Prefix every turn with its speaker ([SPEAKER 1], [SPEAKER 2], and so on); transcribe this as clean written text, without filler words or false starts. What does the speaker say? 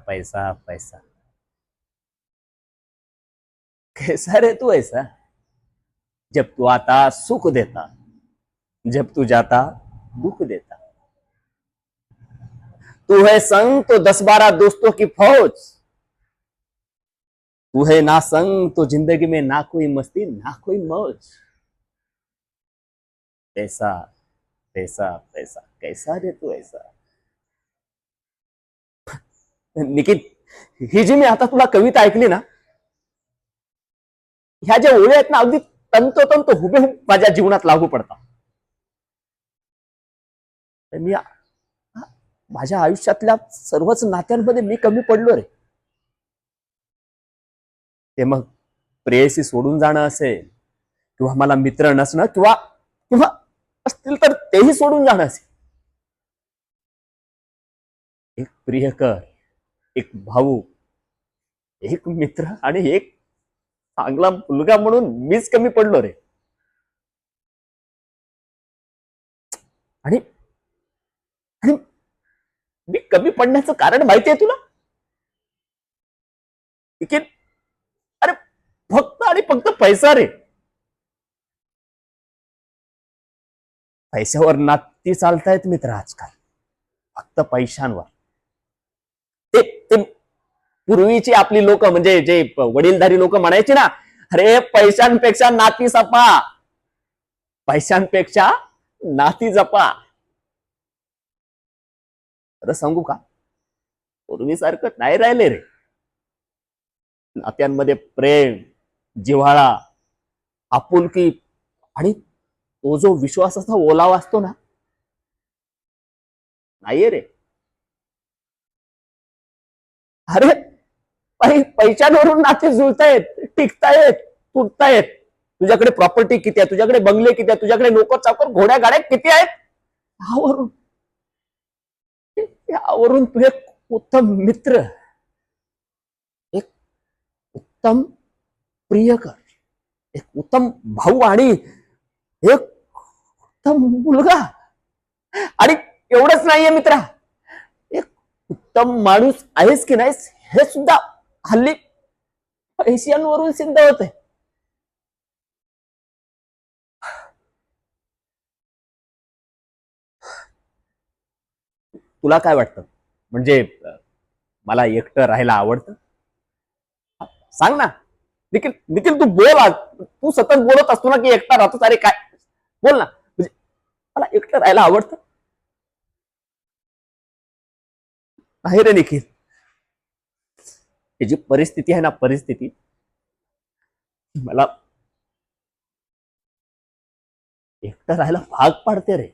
[SPEAKER 1] पैसा पैसा कैसा रे तू ऐसा, जब तू आता सुख देता, जब तू जाता दुख देता। तू है संग तो 10-12 दोस्तों की फौज, तू है ना संग तो जिंदगी में ना कोई मस्ती ना कोई मौज। पैसा पैसा पैसा कैसा रे तू ऐसा। निकित, ही जी मी आता तुला कविता ऐकली ना, ह्या ज्या ओळी आहेत ना, अगदी तंतोतंत हुबेहूब माझ्या जीवनात लागू पडतात. मी माझ्या आयुष्यातल्या सर्वच नात्यांमध्ये मी कमी पडलो रे. ते मग प्रेयसी सोडून जाणं असेल, किंवा मला मित्र नसणं, किंवा किंवा असतील तर तेही सोडून जाणं असेल. एक प्रियकर, एक भाऊ, एक मित्र आणि एक चांगला मुलगा म्हणून मीच कमी पडलो रे. आणि आणि मी कमी पडण्याचं कारण माहितीये तुला? की अरे, फक्त आणि फक्त पैसा रे. पैशावर नाती चालतायत मित्र आजकाल, फक्त पैशांवर. ते ते पूर्वीची आपली लोक, म्हणजे जे वडीलधारी लोक म्हणायची ना, अरे पैशांपेक्षा नाती सपा, पैशांपेक्षा नाती जपा. खरं सांगू का, पूर्वीसारखं नाही राहिले रे. नात्यांमध्ये प्रेम, जिव्हाळा, आपुलकी आणि तो जो विश्वासाचा ओलावा असतो ना, नाहीये रे. अरे, पैशांवरून नाते जुळतायत, टिकतायत, तुटतायत. तुझ्याकडे प्रॉपर्टी किती आहे, तुझ्याकडे बंगले किती आहे, तुझ्याकडे नोकर चाकर घोड्या गाड्या किती आहेत, यावरून यावरून तू एक उत्तम मित्र, एक उत्तम प्रियकर, एक उत्तम भाऊ आणि एक उत्तम मुलगा. आणि एवढंच नाहीये मित्रा, एक उत्तम माणूस आहेस की नाहीस हे सुद्धा हल्ली पैशांवरून सिद्ध होते. तुला काय वाटतं, म्हणजे मला एकटं राहायला आवडतं? सांग ना. निखिल, निखिल तू बोल आज. तू सतत बोलत असतो ना की एकटा राहतो. अरे काय, बोल ना. म्हणजे मला एकटं राहायला आवडतं? नाही रे निखिल, ही जी परिस्थिती आहे ना, परिस्थिती मला एकटं राहायला भाग पाडते रे.